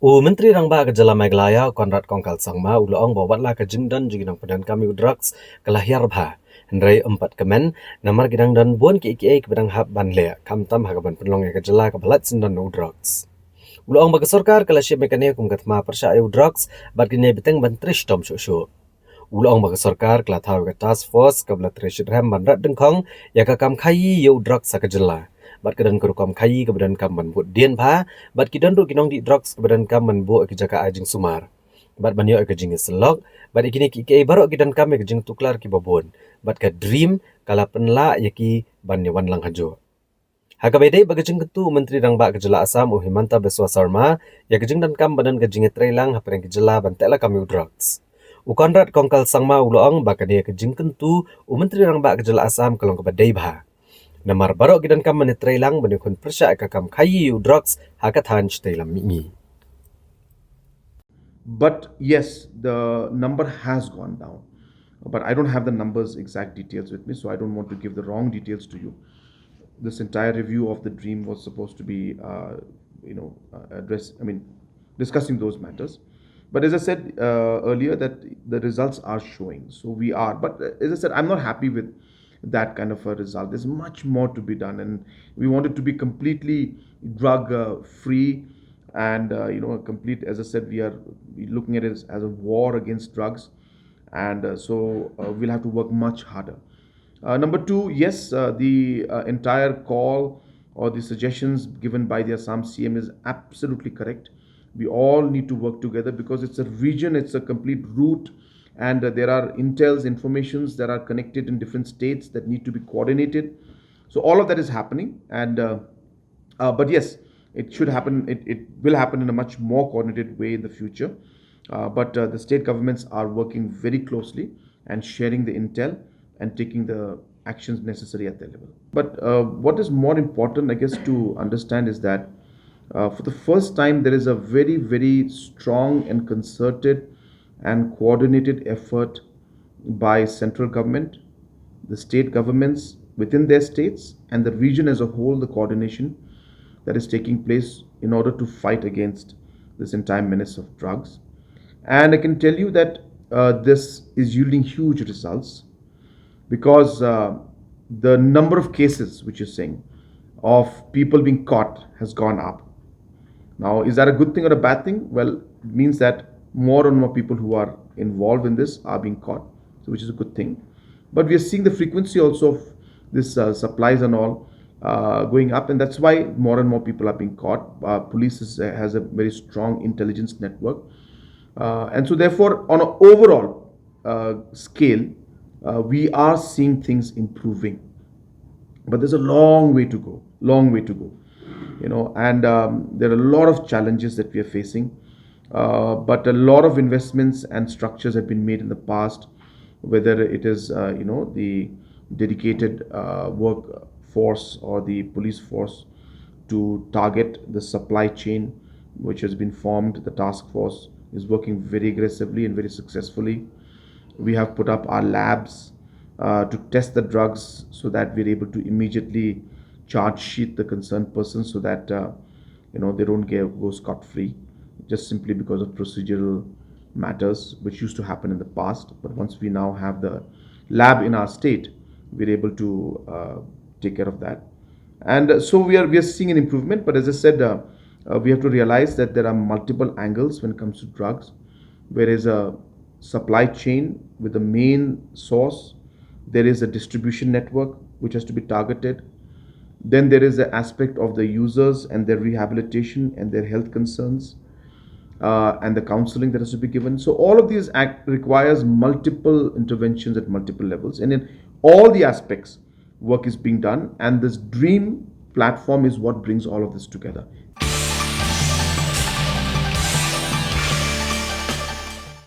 Myntri Rangban ke Jala Meghalaya Conrad kongkal sangma uloong bawatlah ke jingdan juginang pedan kami Droks kelahir bha. Hendrai 4 kemen namar gidang dan buan ki ke bedang hab banle kam tam hagaban penlong ke Jala ke balat sindan Droks. Uloong bagi sarkar kelasih mekane kum katma persya Droks bat gine beteng bantrish tom shushu. Uloong bagi sarkar kelatau ke task force ke balat Rashid Rangban rat dengkong ya ke kam khayi Droks ke Jala. Bat kedan kerukom khayi ke badan kam banbut dien bha bat kidan ru ginong di Droks ke badan kam banbu ke jaka ajing sumar bat banyo ke jing selok bat ikini ki ke barok kidan kam ke jing tuklar ki babon bat ka dream kala penla yaki banyawan lang hajo Hakabede bagi jing ketu Menteri Rangba ke Jela Asam Himanta Biswa Sarma ya ke jing dan kam badan ke jing trailang hapreng ke Jela bantela kami Droks Conrad kongkal sangma uloong bakane ke jing kentu Menteri Rangba ke Jela Asam kalong ke badai bha Namar barok gidan kam menitray lang banukun persya kakam kayi Droks hakatan stay lam mi. But yes, the number has gone down. But I don't have the numbers, exact details with me, so I don't want to give the wrong details to you. This entire review of the dream was supposed to be, discussing those matters. But as I said earlier, that the results are showing. So we are. But as I said, I'm not happy with that kind of a result. There's much more to be done, and we want it to be completely drug free and a complete. As I said, we are looking at it as a war against drugs, and we'll have to work much harder. Number two, yes, the entire call or the suggestions given by the Assam CM is absolutely correct. We all need to work together because it's a region, it's a complete route, and there are intels, informations that are connected in different states that need to be coordinated. So all of that is happening, and but yes, it should happen. It will happen in a much more coordinated way in the future. But the state governments are working very closely and sharing the intel and taking the actions necessary at their level. But what is more important, I guess, to understand is that for the first time, there is a very, very strong and concerted and coordinated effort by central government, the state governments within their states, and the region as a whole, the coordination that is taking place in order to fight against this entire menace of drugs. And I can tell you that this is yielding huge results because the number of cases, which is saying, of people being caught has gone up. Now, is that a good thing or a bad thing? Well, it means that more and more people who are involved in this are being caught, so which is a good thing. But we are seeing the frequency also of this supplies and all going up, and that's why more and more people are being caught. Police has a very strong intelligence network, and so therefore, on an overall scale, we are seeing things improving. But there's a long way to go, long way to go, and there are a lot of challenges that we are facing. But a lot of investments and structures have been made in the past, whether it is the dedicated workforce or the police force to target the supply chain, which has been formed. The task force is working very aggressively and very successfully. We have put up our labs to test the drugs so that we're able to immediately charge sheet the concerned person so that they don't go scot free just simply because of procedural matters which used to happen in the past. But once we now have the lab in our state, we're able to take care of that. And so we are seeing an improvement. But as I said, we have to realize that there are multiple angles when it comes to drugs. There is a supply chain with the main source. There is a distribution network which has to be targeted. Then there is the aspect of the users and their rehabilitation and their health concerns, and the counseling that has to be given. So all of these requires multiple interventions at multiple levels, and in all the aspects, work is being done. And this dream platform is what brings all of this together.